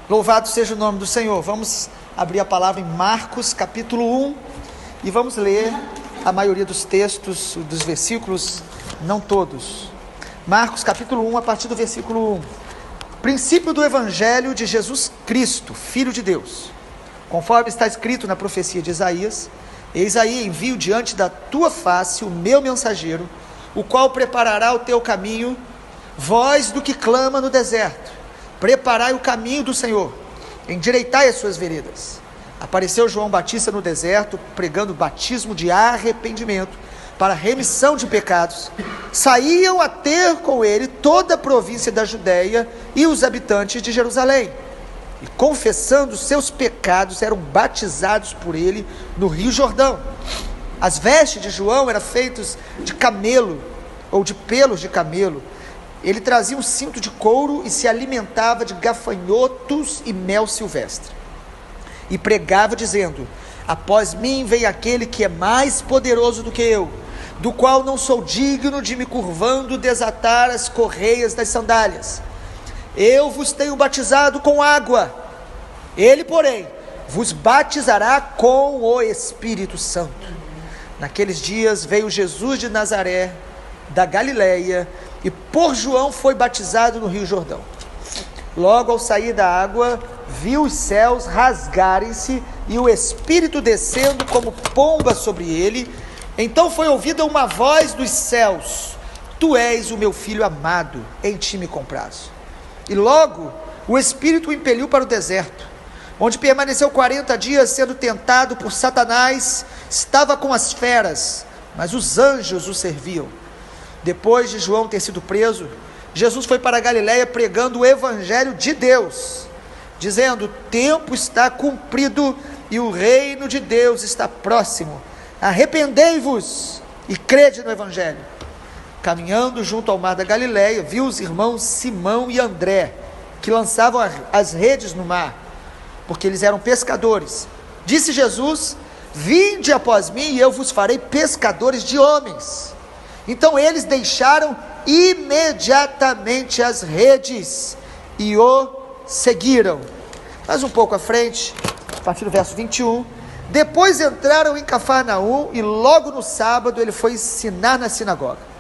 Louvado seja o nome do Senhor. Vamos abrir a palavra em Marcos capítulo 1 e vamos ler a maioria dos textos, dos versículos, não todos. Marcos capítulo 1, a partir do versículo 1. Princípio do Evangelho de Jesus Cristo, Filho de Deus. Conforme está escrito na profecia de Isaías: eis aí envio diante da tua face o meu mensageiro, o qual preparará o teu caminho. Voz do que clama no deserto: preparai o caminho do Senhor, endireitai as suas veredas. Apareceu João Batista no deserto, pregando batismo de arrependimento para remissão de pecados. Saíam a ter com ele toda a província da Judéia e os habitantes de Jerusalém, e confessando seus pecados eram batizados por ele no Rio Jordão. As vestes de João eram feitas de camelo, ou de pelos de camelo. Ele trazia um cinto de couro e se alimentava de gafanhotos e mel silvestre. E pregava dizendo: após mim vem aquele que é mais poderoso do que eu, do qual não sou digno de me curvando desatar as correias das sandálias. Eu vos tenho batizado com água, ele, porém, vos batizará com o Espírito Santo. Naqueles dias veio Jesus de Nazaré, da Galileia, e por João foi batizado no Rio Jordão. Logo ao sair da água, viu os céus rasgarem-se e o Espírito descendo como pomba sobre ele. Então foi ouvida uma voz dos céus: tu és o meu filho amado, em ti me comprazo. E logo o Espírito o impeliu para o deserto, onde permaneceu 40 dias sendo tentado por Satanás. Estava com as feras, mas os anjos o serviam. Depois de João ter sido preso, Jesus foi para a Galileia pregando o Evangelho de Deus, dizendo: o tempo está cumprido e o reino de Deus está próximo. Arrependei-vos e crede no Evangelho. Caminhando junto ao mar da Galileia, viu os irmãos Simão e André, que lançavam as redes no mar, porque eles eram pescadores. Disse Jesus: vinde após mim e eu vos farei pescadores de homens. Então eles deixaram imediatamente as redes e o seguiram. Mais um pouco à frente, a partir do verso 21, depois entraram em Cafarnaum e logo no sábado ele foi ensinar na sinagoga.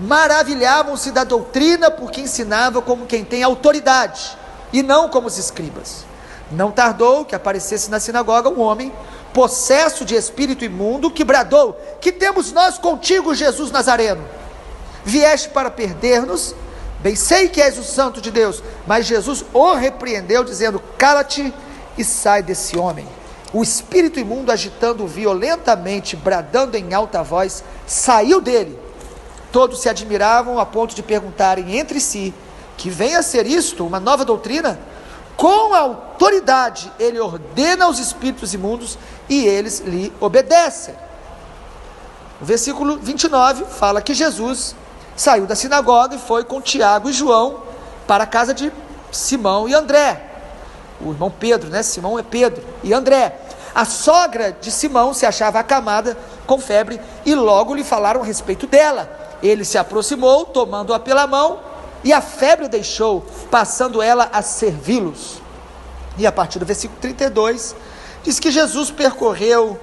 Maravilhavam-se da doutrina, porque ensinava como quem tem autoridade e não como os escribas. Não tardou que aparecesse na sinagoga um homem possesso de espírito imundo, que bradou: que temos nós contigo, Jesus Nazareno? Vieste para perder-nos? Bem sei que és o santo de Deus. Mas Jesus o repreendeu, dizendo: cala-te e sai desse homem. O espírito imundo, agitando violentamente, bradando em alta voz, saiu dele. Todos se admiravam a ponto de perguntarem entre si: que venha a ser isto uma nova doutrina? Com autoridade ele ordena aos espíritos imundos e eles lhe obedecem. O versículo 29 fala que Jesus saiu da sinagoga e foi com Tiago e João para a casa de Simão e André. O irmão Pedro, né? Simão é Pedro e André. A sogra de Simão se achava acamada com febre e logo lhe falaram a respeito dela. Ele se aproximou, tomando-a pela mão, e a febre deixou, passando ela a servi-los. E a partir do versículo 32, diz que Jesus percorreu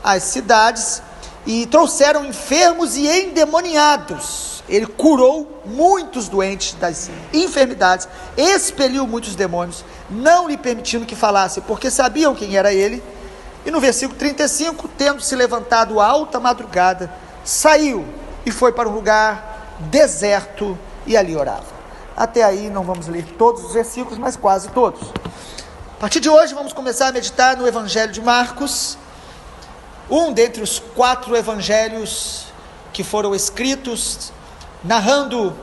as cidades e trouxeram enfermos e endemoniados. Ele curou muitos doentes das enfermidades, expeliu muitos demônios, não lhe permitindo que falasse, porque sabiam quem era ele. E no versículo 35, tendo se levantado à alta madrugada, saiu e foi para um lugar deserto e ali orava. Até aí não vamos ler todos os versículos, mas quase todos. A partir de hoje vamos começar a meditar no Evangelho de Marcos, um dentre os 4 evangelhos que foram escritos, narrando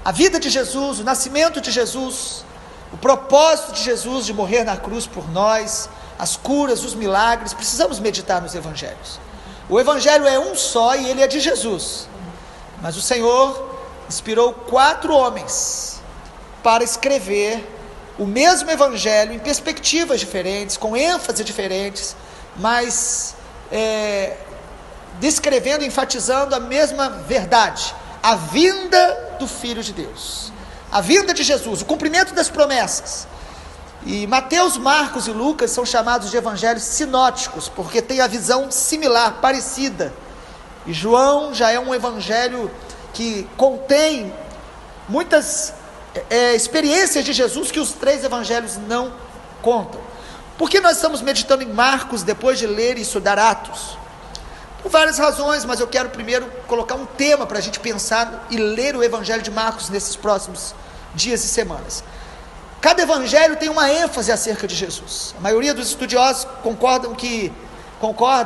a vida de Jesus, o nascimento de Jesus, o propósito de Jesus de morrer na cruz por nós, as curas, os milagres. Precisamos meditar nos evangelhos. O evangelho é um só e ele é de Jesus, mas o Senhor inspirou 4 homens para escrever o mesmo evangelho em perspectivas diferentes, com ênfase diferentes, mas descrevendo, enfatizando a mesma verdade: a vinda do Filho de Deus, a vinda de Jesus, o cumprimento das promessas. E Mateus, Marcos e Lucas são chamados de evangelhos sinóticos, porque tem a visão similar, parecida. E João já é um evangelho que contém muitas experiências de Jesus que os três evangelhos não contam. Por que nós estamos meditando em Marcos depois de ler e estudar Atos? Por várias razões, mas eu quero primeiro colocar um tema para a gente pensar e ler o evangelho de Marcos nesses próximos dias e semanas. Cada evangelho tem uma ênfase acerca de Jesus. A maioria dos estudiosos concorda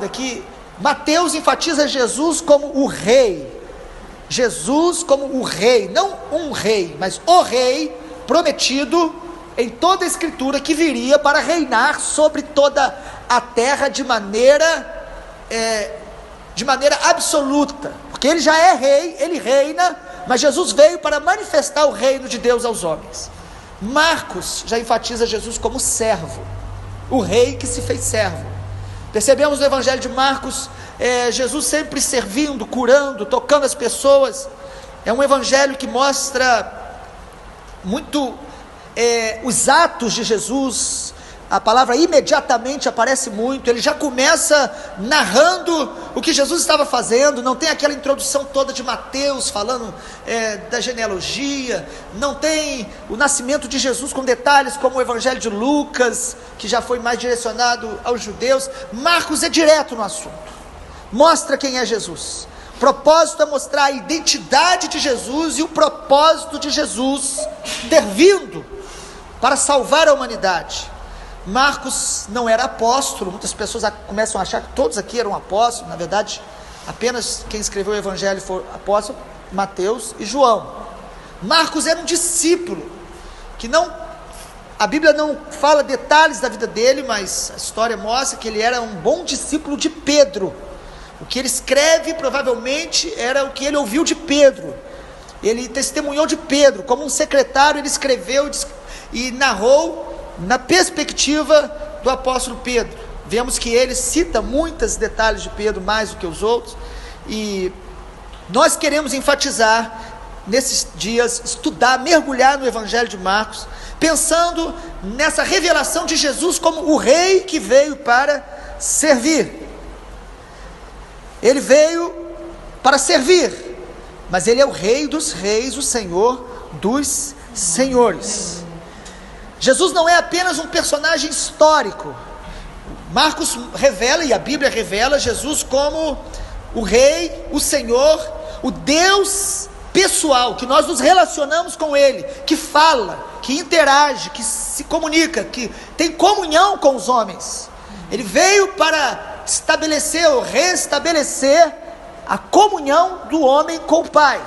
que Mateus enfatiza Jesus como o rei. Jesus como o rei, não um rei, mas o rei prometido em toda a escritura, que viria para reinar sobre toda a terra de maneira absoluta, porque ele já é rei, ele reina, mas Jesus veio para manifestar o reino de Deus aos homens. Marcos já enfatiza Jesus como servo, o rei que se fez servo. Percebemos no evangelho de Marcos, Jesus sempre servindo, curando, tocando as pessoas. É um evangelho que mostra muito os atos de Jesus. A palavra imediatamente aparece muito. Ele já começa narrando o que Jesus estava fazendo. Não tem aquela introdução toda de Mateus falando da genealogia. Não tem o nascimento de Jesus com detalhes como o evangelho de Lucas, que já foi mais direcionado aos judeus. Marcos é direto no assunto, mostra quem é Jesus. O propósito é mostrar a identidade de Jesus e o propósito de Jesus ter vindo para salvar a humanidade. Marcos não era apóstolo. Muitas pessoas começam a achar que todos aqui eram apóstolos. Na verdade, apenas quem escreveu o evangelho foi apóstolo Mateus e João. Marcos era um discípulo, a Bíblia não fala detalhes da vida dele, mas a história mostra que ele era um bom discípulo de Pedro. O que ele escreve provavelmente era o que ele ouviu de Pedro. Ele testemunhou de Pedro, como um secretário ele escreveu e narrou na perspectiva do apóstolo Pedro. Vemos que ele cita muitos detalhes de Pedro, mais do que os outros, e nós queremos enfatizar nesses dias, estudar, mergulhar no evangelho de Marcos, pensando nessa revelação de Jesus como o rei que veio para servir. Ele veio para servir, mas ele é o rei dos reis, o Senhor dos senhores. Jesus não é apenas um personagem histórico. Marcos revela, e a Bíblia revela, Jesus como o rei, o Senhor, o Deus pessoal, que nós nos relacionamos com Ele, que fala, que interage, que se comunica, que tem comunhão com os homens. Ele veio para estabelecer ou restabelecer a comunhão do homem com o Pai.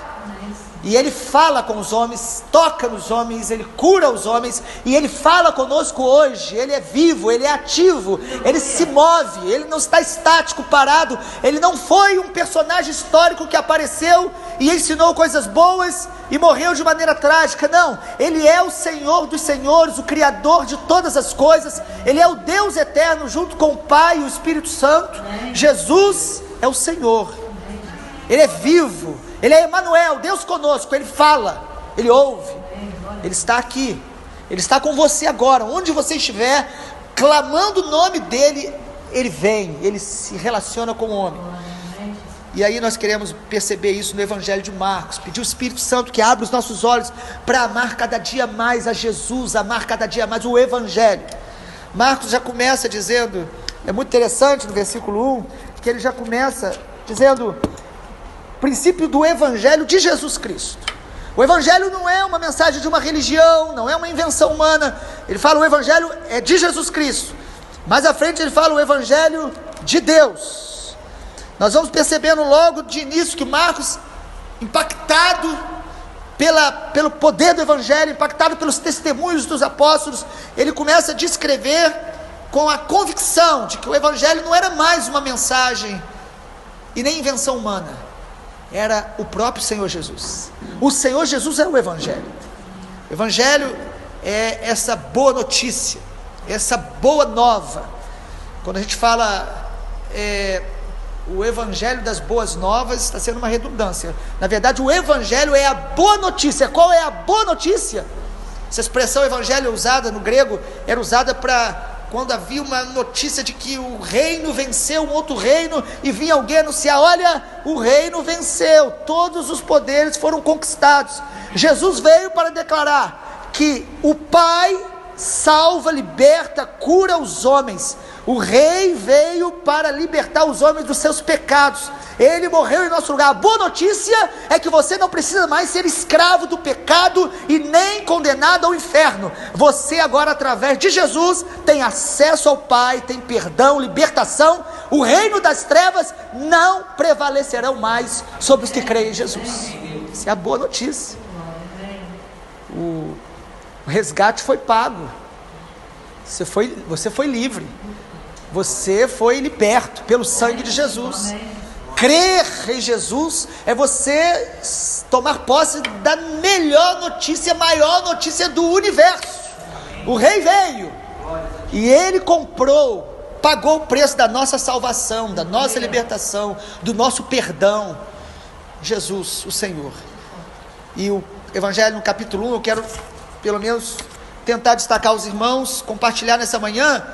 E Ele fala com os homens, toca nos homens, Ele cura os homens, e Ele fala conosco hoje. Ele é vivo, Ele é ativo, Ele se move, Ele não está estático, parado. Ele não foi um personagem histórico que apareceu e ensinou coisas boas e morreu de maneira trágica. Não, Ele é o Senhor dos senhores, o Criador de todas as coisas. Ele é o Deus eterno junto com o Pai e o Espírito Santo. Jesus é o Senhor, Ele é vivo, Ele é Emanuel, Deus conosco. Ele fala, Ele ouve, Ele está aqui, Ele está com você agora, onde você estiver, clamando o nome dEle, Ele vem, Ele se relaciona com o homem. E aí nós queremos perceber isso no evangelho de Marcos, pedir o Espírito Santo que abra os nossos olhos para amar cada dia mais a Jesus, amar cada dia mais o evangelho. Marcos já começa dizendo, é muito interessante no versículo 1, que ele já começa dizendo: princípio do evangelho de Jesus Cristo. O evangelho não é uma mensagem de uma religião, não é uma invenção humana. Ele fala o evangelho é de Jesus Cristo. Mais à frente ele fala o evangelho de Deus. Nós vamos percebendo logo de início que Marcos, impactado pelo poder do evangelho, impactado pelos testemunhos dos apóstolos, ele começa a descrever com a convicção de que o evangelho não era mais uma mensagem e nem invenção humana. Era o próprio Senhor Jesus. O Senhor Jesus é o evangelho. O evangelho é essa boa notícia, essa boa nova. Quando a gente fala o evangelho das boas novas, está sendo uma redundância. Na verdade, o evangelho é a boa notícia. Qual é a boa notícia? Essa expressão evangelho usada no grego era usada para quando havia uma notícia de que o reino venceu um outro reino e vinha alguém anunciar: olha, o reino venceu, todos os poderes foram conquistados. Jesus veio para declarar que o Pai salva, liberta, cura os homens. O rei veio para libertar os homens dos seus pecados. Ele morreu em nosso lugar. A boa notícia é que você não precisa mais ser escravo do pecado e nem condenado ao inferno. Você agora, através de Jesus, tem acesso ao Pai, tem perdão, libertação. O reino das trevas não prevalecerão mais sobre os que creem em Jesus. Essa é a boa notícia. O resgate foi pago. Você foi livre. Você foi liberto pelo sangue de Jesus. Crer em Jesus é você tomar posse da melhor notícia, maior notícia do universo. O rei veio e ele comprou, pagou o preço da nossa salvação, da nossa libertação, do nosso perdão. Jesus, o Senhor. E o Evangelho no capítulo 1, eu quero pelo menos tentar destacar aos irmãos, compartilhar nessa manhã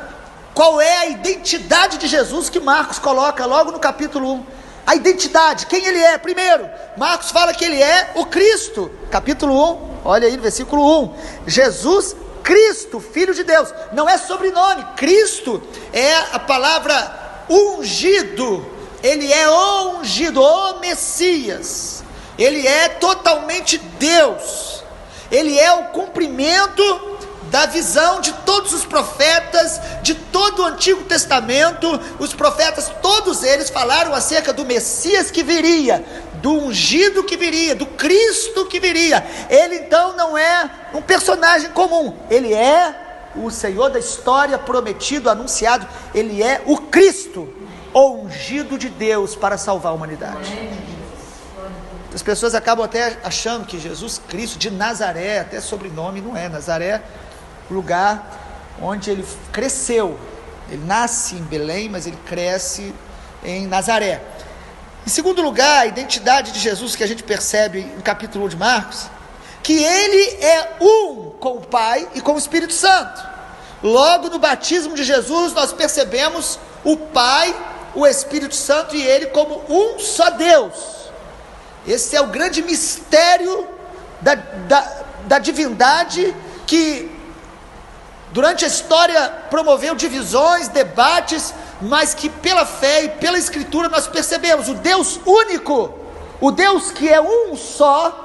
qual é a identidade de Jesus que Marcos coloca logo no capítulo 1. A identidade, quem ele é. Primeiro, Marcos fala que ele é o Cristo. Capítulo 1, olha aí no versículo 1. Jesus Cristo, Filho de Deus. Não é sobrenome. Cristo é a palavra ungido. Ele é o ungido, o Messias. Ele é totalmente Deus. Ele é o cumprimento da visão de todos os profetas, de todo o Antigo Testamento. Os profetas, todos eles falaram acerca do Messias que viria, do ungido que viria, do Cristo que viria. Ele então não é um personagem comum, ele é o Senhor da história prometido, anunciado. Ele é o Cristo, o ungido de Deus para salvar a humanidade. As pessoas acabam até achando que Jesus Cristo de Nazaré, até sobrenome não é, Nazaré, lugar onde ele cresceu. Ele nasce em Belém, mas ele cresce em Nazaré. Em segundo lugar, a identidade de Jesus que a gente percebe no capítulo 1 de Marcos, que ele é um com o Pai e com o Espírito Santo. Logo no batismo de Jesus nós percebemos o Pai, o Espírito Santo e ele como um só Deus. Esse é o grande mistério da divindade, que durante a história promoveu divisões, debates, mas que pela fé e pela Escritura nós percebemos o Deus único, o Deus que é um só.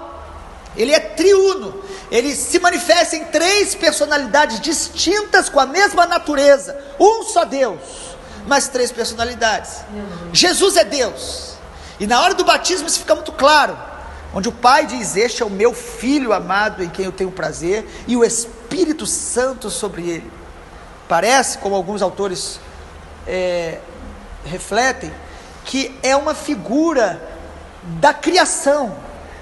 Ele é triuno, ele se manifesta em três personalidades distintas com a mesma natureza, um só Deus, mas três personalidades. Jesus é Deus, e na hora do batismo isso fica muito claro, onde o Pai diz: este é o meu Filho amado em quem eu tenho prazer, e o Espírito Santo sobre ele. Parece, como alguns autores refletem, que é uma figura da criação,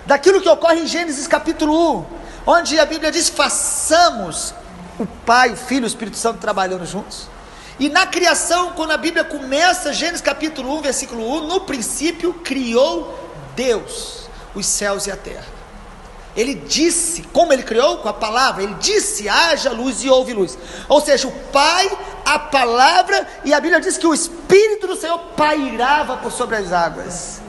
daquilo que ocorre em Gênesis capítulo 1, onde a Bíblia diz: façamos o Pai, o Filho e o Espírito Santo trabalhando juntos. E na criação, quando a Bíblia começa, Gênesis capítulo 1, versículo 1, no princípio criou Deus os céus e a terra. Ele disse, como ele criou? Com a palavra. Ele disse: haja luz, e houve luz. Ou seja, o Pai, a palavra, e a Bíblia diz que o Espírito do Senhor pairava por sobre as águas.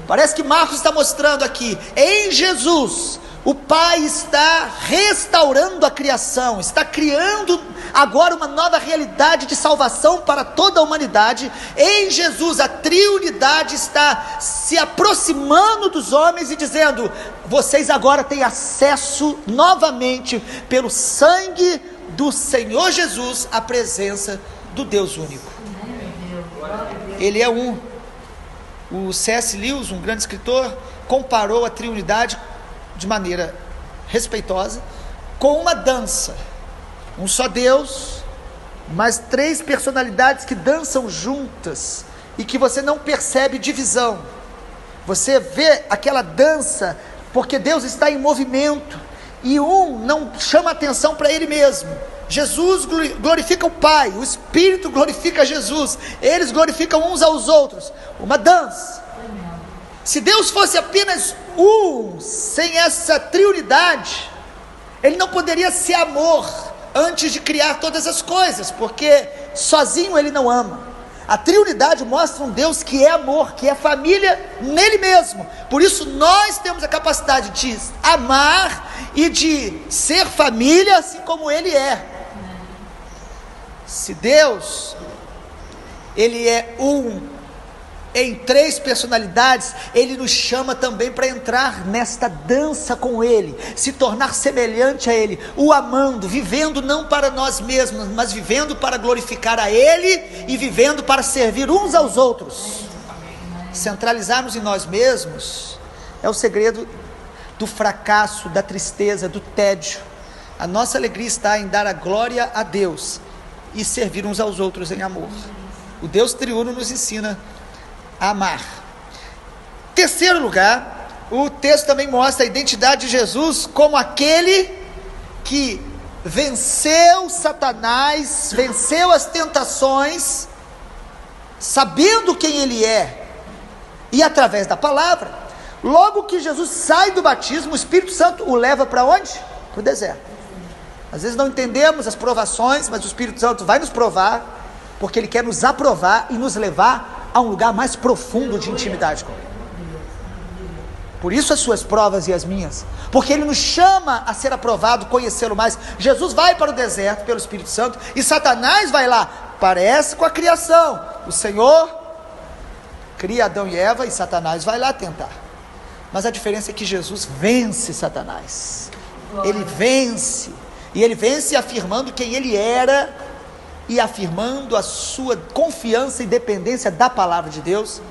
Parece que Marcos está mostrando aqui, em Jesus, o Pai está restaurando a criação, está criando agora uma nova realidade de salvação para toda a humanidade. Em Jesus a triunidade está se aproximando dos homens e dizendo: vocês agora têm acesso novamente pelo sangue do Senhor Jesus à presença do Deus único. Ele é um. O C.S. Lewis, um grande escritor, comparou a triunidade de maneira respeitosa com uma dança. Um só Deus, mas três personalidades que dançam juntas e que você não percebe divisão. Você vê aquela dança porque Deus está em movimento e um não chama atenção para ele mesmo. Jesus glorifica o Pai, o Espírito glorifica Jesus, eles glorificam uns aos outros. Uma dança. Se Deus fosse apenas um, sem essa triunidade, ele não poderia ser amor antes de criar todas as coisas, porque sozinho ele não ama. A triunidade mostra um Deus que é amor, que é família nele mesmo. Por isso nós temos a capacidade de amar e de ser família assim como ele é. Se Deus, ele é em 3 personalidades, ele nos chama também para entrar nesta dança com ele, se tornar semelhante a ele, o amando, vivendo não para nós mesmos, mas vivendo para glorificar a ele e vivendo para servir uns aos outros. Centralizarmos em nós mesmos é o segredo do fracasso, da tristeza, do tédio. A nossa alegria está em dar a glória a Deus e servir uns aos outros em amor. O Deus triuno nos ensina a amar. Terceiro lugar, o texto também mostra a identidade de Jesus como aquele que venceu Satanás, venceu as tentações, sabendo quem ele é, e através da palavra. Logo que Jesus sai do batismo, o Espírito Santo o leva para onde? Para o deserto. Às vezes não entendemos as provações, mas o Espírito Santo vai nos provar, porque ele quer nos aprovar e nos levar a um lugar mais profundo de intimidade com ele. Por isso as suas provas e as minhas, porque ele nos chama a ser aprovado, conhecê-lo mais. Jesus vai para o deserto pelo Espírito Santo, e Satanás vai lá, parece com a criação. O Senhor cria Adão e Eva, e Satanás vai lá tentar. Mas a diferença é que Jesus vence Satanás. Ele vence, e ele vence afirmando quem ele era, e afirmando a sua confiança e dependência da palavra de Deus.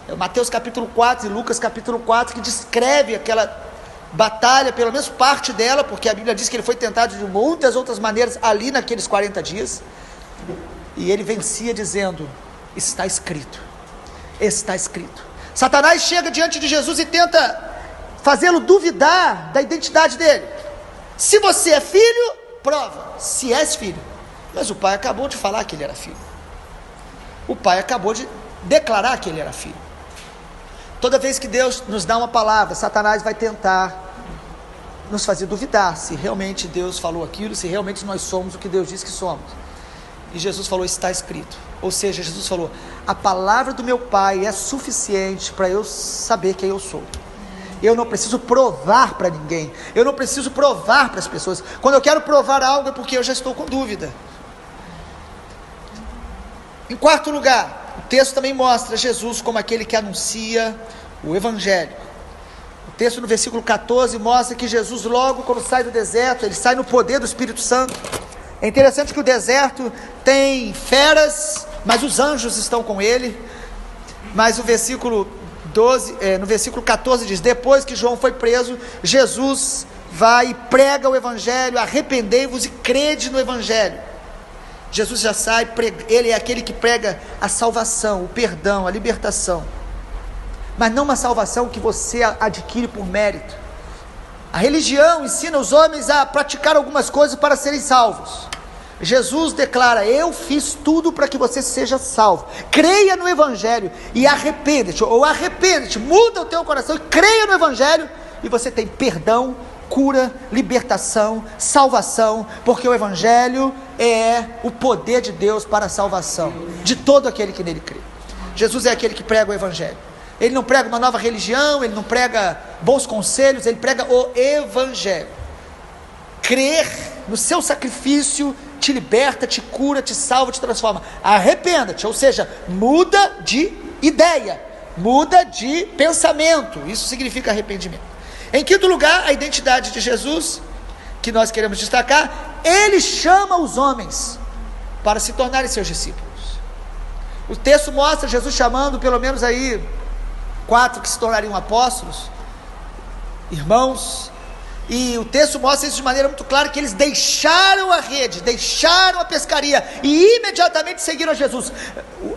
É Mateus capítulo 4 e Lucas capítulo 4 que descreve aquela batalha, pelo menos parte dela, porque a Bíblia diz que ele foi tentado de muitas outras maneiras ali naqueles 40 dias, e ele vencia dizendo: está escrito, está escrito. Satanás chega diante de Jesus e tenta fazê-lo duvidar da identidade dele. Se você é filho, prova, se és filho. Mas o pai acabou de falar que ele era filho. O pai acabou de declarar que ele era filho. Toda vez que Deus nos dá uma palavra, Satanás vai tentar nos fazer duvidar se realmente Deus falou aquilo, se realmente nós somos o que Deus diz que somos. E Jesus falou: está escrito. Ou seja, Jesus falou: a palavra do meu pai é suficiente para eu saber quem eu sou. Eu não preciso provar para ninguém, eu não preciso provar para as pessoas. Quando eu quero provar algo é porque eu já estou com dúvida. Em quarto lugar, o texto também mostra Jesus como aquele que anuncia o Evangelho. O texto no versículo 14 mostra que Jesus, logo quando sai do deserto, ele sai no poder do Espírito Santo. É interessante que o deserto tem feras, mas os anjos estão com ele. Mas o versículo no versículo 14 diz: depois que João foi preso, Jesus vai e prega o Evangelho, arrependei-vos e crede no Evangelho. Jesus já sai, ele é aquele que prega a salvação, o perdão, a libertação, mas não uma salvação que você adquire por mérito. A religião ensina os homens a praticar algumas coisas para serem salvos. Jesus declara: eu fiz tudo para que você seja salvo. Creia no Evangelho e arrepende-te, muda o teu coração e creia no Evangelho, e você tem perdão, cura, libertação, salvação, porque o Evangelho é o poder de Deus para a salvação de todo aquele que nele crê. Jesus é aquele que prega o Evangelho. Ele não prega uma nova religião, ele não prega bons conselhos, ele prega o Evangelho. Crer no seu sacrifício te liberta, te cura, te salva, te transforma. Arrependa-te, ou seja, muda de ideia, muda de pensamento. Isso significa arrependimento. Em quinto lugar, a identidade de Jesus, que nós queremos destacar: ele chama os homens para se tornarem seus discípulos. O texto mostra Jesus chamando pelo menos aí 4 que se tornariam apóstolos, irmãos, e o texto mostra isso de maneira muito clara, que eles deixaram a rede, deixaram a pescaria e imediatamente seguiram a Jesus.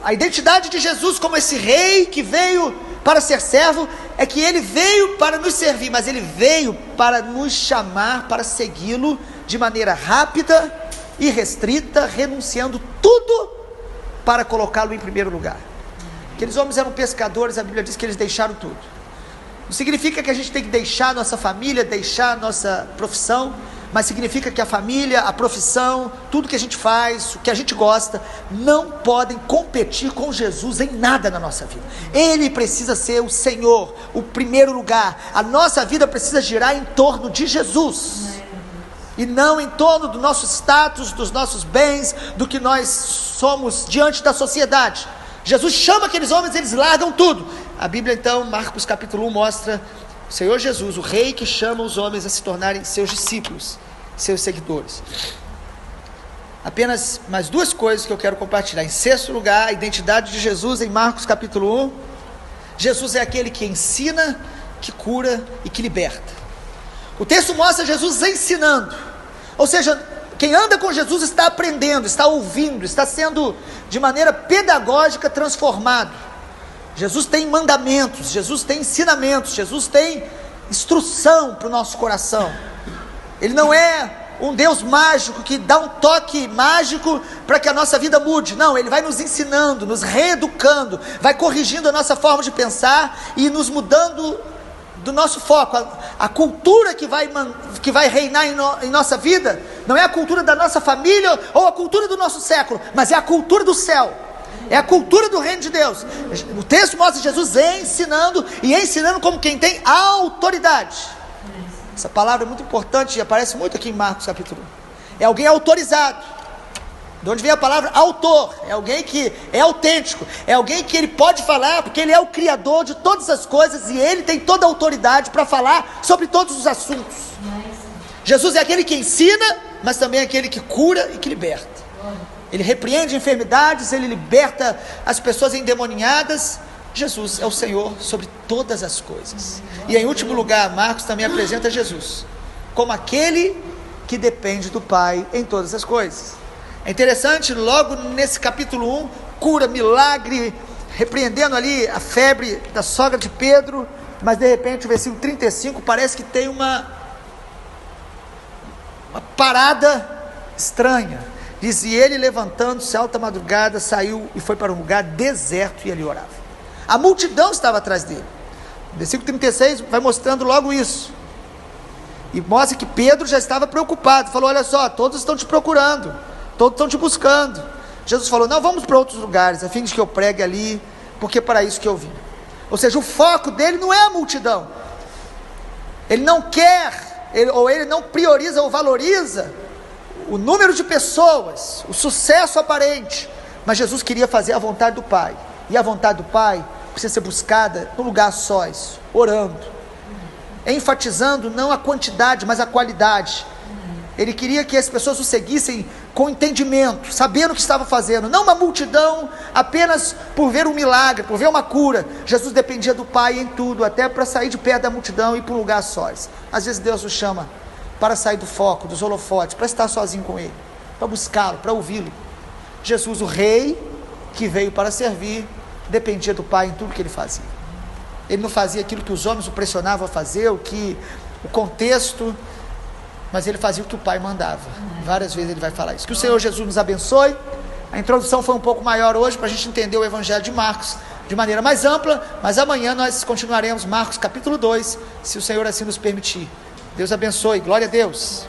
A identidade de Jesus como esse rei que veio para ser servo é que ele veio para nos servir, mas ele veio para nos chamar para segui-lo de maneira rápida e restrita, renunciando tudo para colocá-lo em primeiro lugar. Aqueles homens eram pescadores, a Bíblia diz que eles deixaram tudo. Não significa que a gente tem que deixar nossa família, deixar nossa profissão, mas significa que a família, a profissão, tudo que a gente faz, o que a gente gosta, não podem competir com Jesus em nada na nossa vida. Ele precisa ser o Senhor, o primeiro lugar. A nossa vida precisa girar em torno de Jesus, e não em torno do nosso status, dos nossos bens, do que nós somos diante da sociedade. Jesus chama aqueles homens, eles largam tudo. A Bíblia então, Marcos capítulo 1, mostra o Senhor Jesus, o rei que chama os homens a se tornarem seus discípulos, seus seguidores. Apenas mais duas coisas que eu quero compartilhar. Em sexto lugar, a identidade de Jesus em Marcos capítulo 1. Jesus é aquele que ensina, que cura e que liberta. O texto mostra Jesus ensinando, ou seja, quem anda com Jesus está aprendendo, está ouvindo, está sendo de maneira pedagógica transformado. Jesus tem mandamentos, Jesus tem ensinamentos, Jesus tem instrução para o nosso coração. Ele não é um Deus mágico que dá um toque mágico para que a nossa vida mude. Não, Ele vai nos ensinando, nos reeducando, vai corrigindo a nossa forma de pensar e nos mudando do nosso foco. A cultura que vai reinar em nossa vida não é a cultura da nossa família ou a cultura do nosso século, mas é a cultura do céu, é a cultura do reino de Deus. O texto mostra Jesus ensinando, e ensinando como quem tem autoridade. Essa palavra é muito importante e aparece muito aqui em Marcos capítulo 1. É alguém autorizado. De onde vem a palavra autor? É alguém que é autêntico, é alguém que ele pode falar, porque ele é o criador de todas as coisas, e ele tem toda a autoridade para falar sobre todos os assuntos. Jesus é aquele que ensina, mas também é aquele que cura e que liberta. Ele repreende enfermidades, ele liberta as pessoas endemoniadas. Jesus é o Senhor sobre todas as coisas. E em último lugar, Marcos também apresenta Jesus como aquele que depende do Pai em todas as coisas. É interessante, logo nesse capítulo 1, cura, milagre, repreendendo ali a febre da sogra de Pedro, mas de repente o versículo 35 parece que tem uma parada estranha. Diz: e ele, levantando-se alta madrugada, saiu e foi para um lugar deserto e ali orava. A multidão estava atrás dele. O versículo 36 vai mostrando logo isso, e mostra que Pedro já estava preocupado, falou: olha só, todos estão te procurando, todos estão te buscando. Jesus falou: não, vamos para outros lugares, a fim de que eu pregue ali, porque é para isso que eu vim. Ou seja, o foco dele não é a multidão. Ele não quer, ele não prioriza ou valoriza o número de pessoas, o sucesso aparente, mas Jesus queria fazer a vontade do Pai, e a vontade do Pai precisa ser buscada no lugar sós, orando, enfatizando não a quantidade, mas a qualidade. Ele queria que as pessoas o seguissem com entendimento, sabendo o que estava fazendo, não uma multidão apenas por ver um milagre, por ver uma cura. Jesus dependia do Pai em tudo, até para sair de perto da multidão e ir para um lugar sós. Às vezes Deus nos chama para sair do foco, dos holofotes, para estar sozinho com Ele, para buscá-lo, para ouvi-lo. Jesus, o rei que veio para servir, dependia do Pai em tudo que ele fazia. Ele não fazia aquilo que os homens o pressionavam a fazer, o contexto, mas ele fazia o que o Pai mandava. Várias vezes ele vai falar isso. Que o Senhor Jesus nos abençoe. A introdução foi um pouco maior hoje, para a gente entender o Evangelho de Marcos de maneira mais ampla, mas amanhã nós continuaremos Marcos capítulo 2, se o Senhor assim nos permitir. Deus abençoe, glória a Deus.